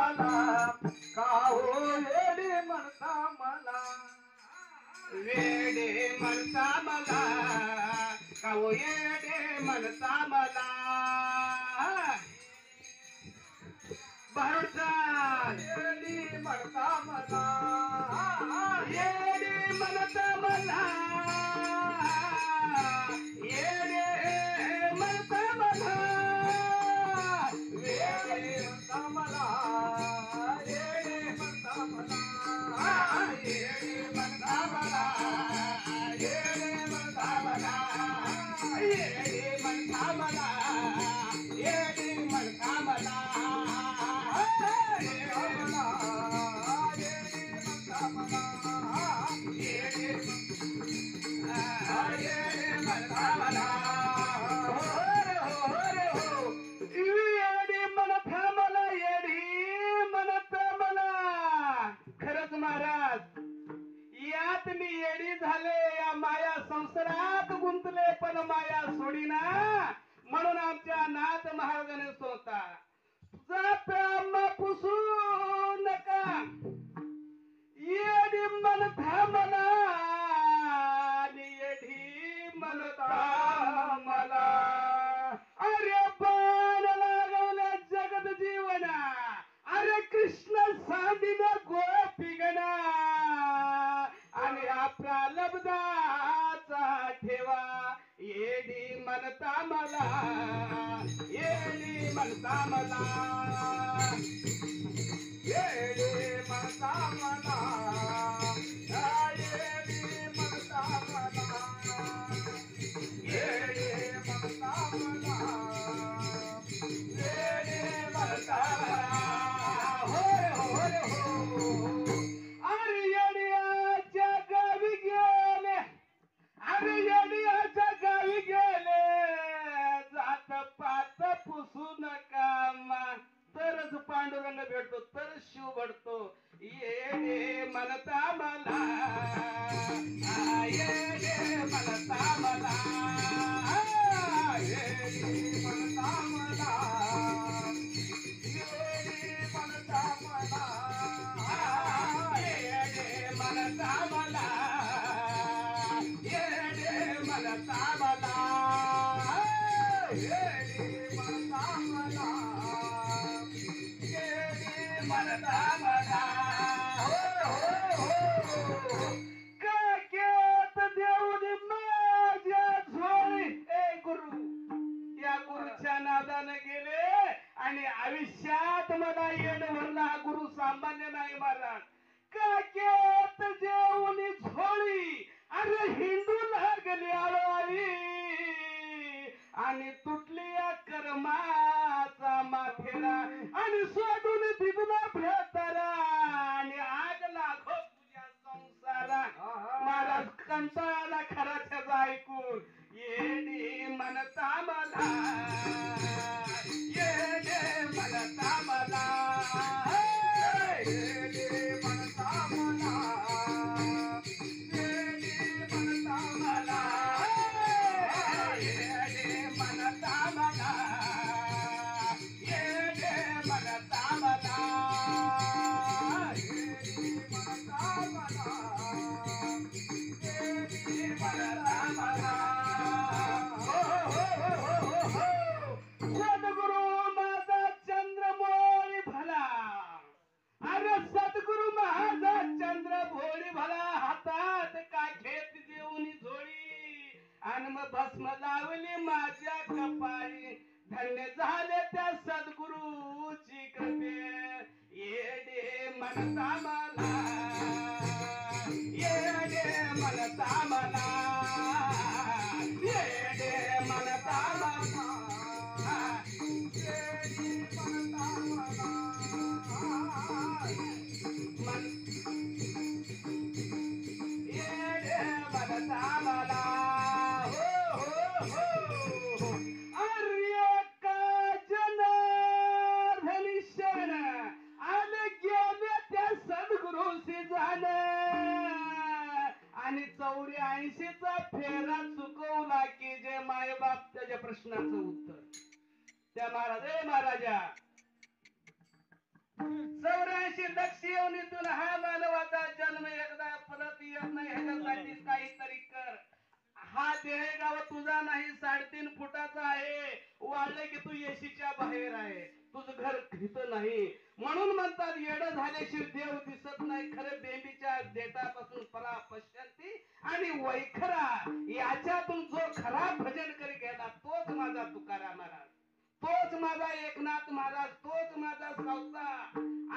मला का हो येडी म्हणता मला वेडे म्हणता मला काहो येडे म्हणता मला भरसाल येडी म्हणता मला येडे म्हणता मला येडे म्हणता मला येडी म्हणता मला येडी म्हणता मला येडे म्हणता मला येडे म्हणता मला येडे म्हणता मला येडे म्हणता मला महाराज यात मी येडी झाले या माया संसारात गुंतले पण माया सोडीना म्हणून आमच्या नाथ महाराजांनी स्वतः जात आम्हा पुसू नका येडी म्हणता मला येडी म्हणता मला अरे बाण लागवल्या जगत जीवना अरे कृष्ण सांडिन गोपिगणा आणि आपला लब्धाचा ठेवा येडी म्हणता मला येडी म्हणता मला येडी म्हणता मला येडी म्हणता मला येडी म्हणता मला येडी म्हणता मला होय होय हो अरे येडियाच्या गावी गेले अरे येडियाच्या गावी गेले जात पात पुसू नका तरच पांडुरंग भेटतो तर शिव भटतो येडे म्हणता मला येडे म्हणता मला येडी म्हणता मला येडी म्हणता मला येडे म्हणता मला येडे म्हणता मला येडी म्हणता मला येडे म्हणता मला काक्यात देऊनी माझ्या झोळी ए गुरु या गुरुच्या नादाने गेले आणि आयुष्यात मला येण भरला हा गुरु सामान्य नाही महाराज काक्यात जेवणी झोळी अरे हिंदू लागली आळवाई आणि तुटली या कर्माचा माथेरा आणि सोडून दिदला भ्रतारा आणि आग लागो तुझ्या संसारा महाराज कंटाळाला खरा त्याचा ऐकून येडी म्हणता मला येडे म्हणता मला येडी म्हणता मला येडी म्हणता मला येडे म्हणता मला येडे म्हणता मला येडी म्हणता मला येडी म्हणता मला सद्गुरु माझा चंद्रमौळी भला अरे सद्गुरु माझा चंद्र भोळी भला हातात काखेत देऊन झोळी आणि मग भस्म लावली माझ्या कपाळी धन्य झाले त्या सद्गुरूची कृपे येडे म्हणता मला येडे म्हणता मला येडे म्हणता मला येडी म्हणता मला येडे म्हणता मला हो हो हो अरे का जनार्दनी शरण आले गेले त्या सद्गुरूशी जाणं आणि 84चा फेरा चुकवला की जे मायबाप त्याच्या प्रश्नाचं उत्तर त्या महाराज महाराजा दक्ष योनीतून हा मानवाचा जन्म एकदा परत येत नाही ह्याच्यासाठी काहीतरी कर. हा देहगाव तुझा नाही 3.5 फुटाचा आहे. वाढलं की तू येशीच्या बाहेर आहे. तुझं घर इथं नाही. म्हणून म्हणतात येडं झाल्याशिवाय देव दिसत नाही. खरं बेंबीच्या देठापासून परा पश्यंती आणि वैखरा याच्यातून जो खरा भजन करी गेला तोच माझा तुकाराम महाराज, तोच माझा एकनाथ महाराज, तोच माझा सावता.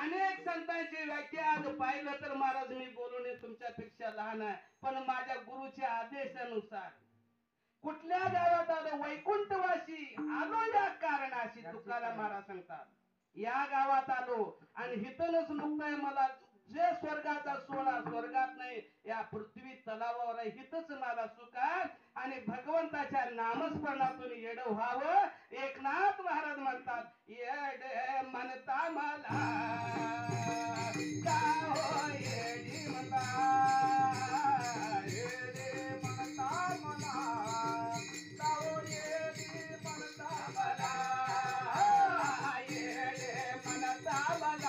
अनेक संतांची व्याख्या आज पाहिलं तर महाराज मी बोलून तुमच्यापेक्षा लहान आहे, पण माझ्या गुरुच्या आदेशानुसार कुठल्या गावात आलो वैकुंठवासी आलो या कारणाशी तुकाराम महाराज सांगतात. या गावात आलो आणि हितनच मुक्ताय मला जे स्वर्गाचा सोहळा स्वर्गात नाही या पृथ्वी तलावावर आहे हितच मला सुख आहे. आणि भगवंताच्या नामस्मरणातून येड व्हावं. एकनाथ महाराज म्हणतात येडे म्हणता मला का हो येडी म्हणता, येडे म्हणता मला, का हो येडी म्हणता मला, येडे म्हणता मला